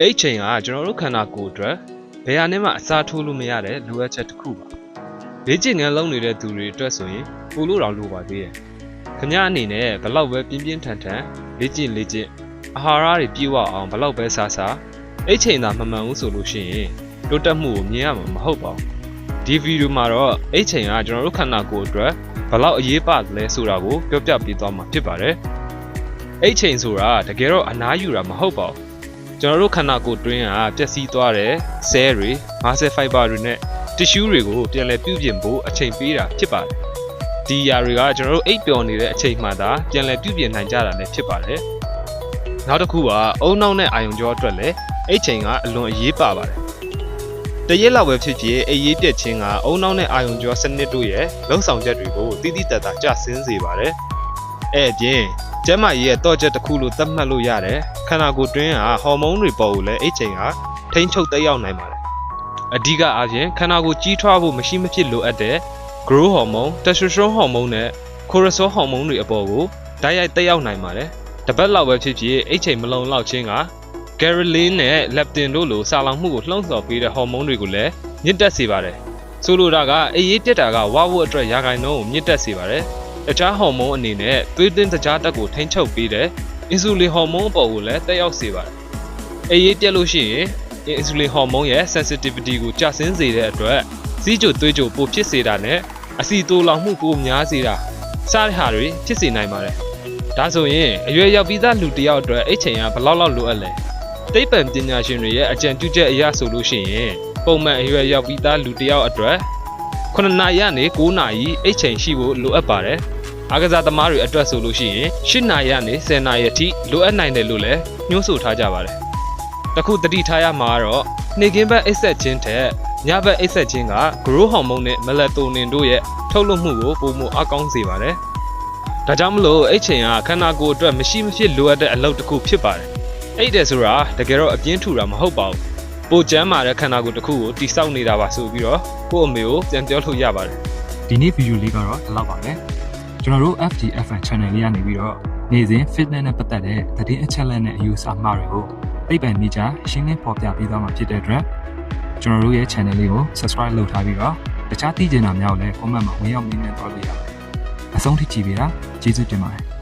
အဲ့ချိန်ကကျွန်တော်တို့ခန္ဓာကိုယ်အတွက်ဘယ်ဟာနဲ့မှအစားထိုးလို့မရတဲ့လိုအပ်ချက်တစ်ခုပါလေ့ကျင့်ငန်းလုပ်နေတဲ့သူတွေအတွက်ဆိုရင်ပို့လို့တောင်လိုပါသေးတယ်ခင်ဗျားအနေနဲ့ဘလောက်ပဲပြင်းပြင်းထန်ထန်လေ့ကျင့်အာဟာရတွေပြည့်ဝအောင်ဘလောက်ပဲစားအဲ့ချိန်သာမမှန်ဘူးဆိုလို့ရှိရင်တိုးတက်မှုကိုမြင်ရမှာမဟုတ်ပါဘူးဒီဗီဒီယိုမှာတော့အဲ့ချိန်ကကျွန်တော်တို့ခန္ဓာကိုယ်အတွက်ဘလောက်အရေးပါလဲဆိုတာကိုပြောပြပေးသွားမှာဖြစ်ပါတယ်အဲ့ချိန်ဆိုတာတကယ်တော့အနားယူတာမဟုတ်ပါဘူးကျွန်တော်တို့ခန္ဓာကိုယ်တွင်းကပျက်စီးသွားတဲ့ဆဲတွေမာဆယ်ဖိုက်ဘာတွေနဲ့တစ်ရှူးတွေကိုပြန်လည်ပြုပြင်ဖို့အချိန်ပေးတာဖြစ်ပါတယ်ဒီຢာတွေကကျွန်တော်တို့အိပ်ပျော်နေတဲ့အချိန်မှသာပြန်လည်ပြုပြင်နိုင်ကြတာလည်းဖြစ်ပါတယ်နောက်တစ်ခုကအုံနောက်နဲ့အာယုံကြောအတွက်လည်းအဲ့ချိန်ကအလွန်အရေးပါပါတယ်တရက်လောက်ပဲဖြစ်ဖြစ်အေးရေးပြက်ခြင်းကအုံနောက်နဲ့အာယုံကြောစနစ်တို့ရဲ့လုံဆောင်ချက်တွေကိုတိတိတတ်တာကျဆင်းစေပါတယ်အဲ့အပြင်ကျန်းမာရေးရဲ့တော့ချက်တစ်ခုလို့သတ်မှတ်လို့ရတယ်ခန္ဓာကိုယ်တွင်းကဟော်မုန်းတွေပေါ်ကိုလည်းအဲ့ချိန်ကထိန်းချုပ်တက်ရောက်နိုင်ပါတယ်အဓိကအားဖြင့်ခန္ဓာကိုယ်ကြီးထွားဖို့မရှိမဖြစ်လိုအပ်တဲ့ growth hormone, testosterone hormone နဲ့ cortisol hormone တွေအပေါ်ကိုတိုက်ရိုက်တက်ရောက်နိုင်ပါတယ်တပတ်လောက်ပဲဖြစ်ဖြစ်အဲ့ချိန်မလုံလောက်ခြင်းက ghrelin နဲ့ leptin တို့လိုစာလောင်မှုကိုလှုံ့ဆော်ပေးတဲ့ hormone တွေကိုလည်းမြင့်တက်စေပါတယ်ဆိုလိုတာကအေးရေးပြက်တာကဝါဖို့အတွက်ရာခိုင်နှုန်းကိုမြင့်တက်စေပါတယ်တခြား hormone အနေနဲ့သွေးသွင်းတကြားတက်ကိုထိန်းချုပ်ပေးတဲ့ insulin hormone အပေါ်ကိုလည်းတက်ရောက်စေပါတယ်အေးရေးပြက်လို့ရှိရင် insulin hormone ရဲ့ sensitivity ကိုကျဆင်းစေတဲ့အတွက်စီးကြိုသွေးကြိုပိုဖြစ်စေတာနဲ့အဆီတိုးလောင်မှုပိုများစေတာစတဲ့ဟာတွေဖြစ်စေနိုင်ပါတယ်ဒါဆိုရင်အရွယ်ရောက်ပြီးသားလူတစ်ယောက်အတွက်အဲ့ချိန်ကဘယ်လောက်လိုအပ်လဲသိပ္ပံပညာရှင်တွေရဲ့အကြံပြုချက်အရဆိုလို့ရှိရင်ပုံမှန်အရွယ်ရောက်ပြီးသားလူတစ်ယောက်အတွက်9နာရီကနေ9နာရီအဲ့ချိန်ရှိဖို့လိုအပ်ပါတယ်အားကစားသမားတွေအတွက်ဆိုလို့ရှိရင်10နာရီကနေ10နာရီအထိလိုအပ်နိုင်တယ်လို့လည်းညွှန်းဆိုထားကြပါတယ်တခုသတိထားရမှာကတော့နေ့ကင်းဘက်အိပ်ဆက်ခြင်းထက်ညဘက်အိပ်ဆက်ခြင်းက growth hormone နဲ့ melatonin တို့ရဲ့ထုတ်လွှတ်မှုကိုပိုမိုအားကောင်းစေပါတယ်ဒါကြောင့်မလို့အဲ့ချိန်ကခန္ဓာကိုယ်အတွက်မရှိမဖြစ်လိုအပ်တဲ့အလုပ်တစ်ခုဖြစ်ပါတယ်အဲ့ဒါဆိုတာတကယ်တော့အပြင်းထူတာမဟုတ်ပါဘူးပိုကျန်းမာတဲ့ခန္ဓာကိုယ်တစ်ခုကိုတိစောက်နေတာပါဆိုပြီးတော့ကိုယ့်အမေကိုပြန်ပြောလို့ရပါတယ်ဒီနေ့ဗီဒီယိုလေးကတော့ဒီလောက်ပါပဲကျွန်တော်တို့ FGFN channel လေးကနေပြီးတော့နေ့စဉ် fitness နဲ့ပတ်သက်တဲ့သတင်းအချက်အလက်နဲ့အယူအဆမှားတွေကိုသိပ္ပံနည်းကျရှင်းလင်းဖော်ပြပေးသွားမှာဖြစ်တဲ့အတွက်ကျွန်တော်တို့ရဲ့ channel လေးကို subscribe လုပ်ထားပြီးတော့တခြားသိချင်တာများကိုလည်း comment မှာဝင်ရောက်မေးမြန်းသွားလို့ရပါတယ်အဆုံးထိကြည့်ပေးတာကျေးဇူးတင်ပါတယ်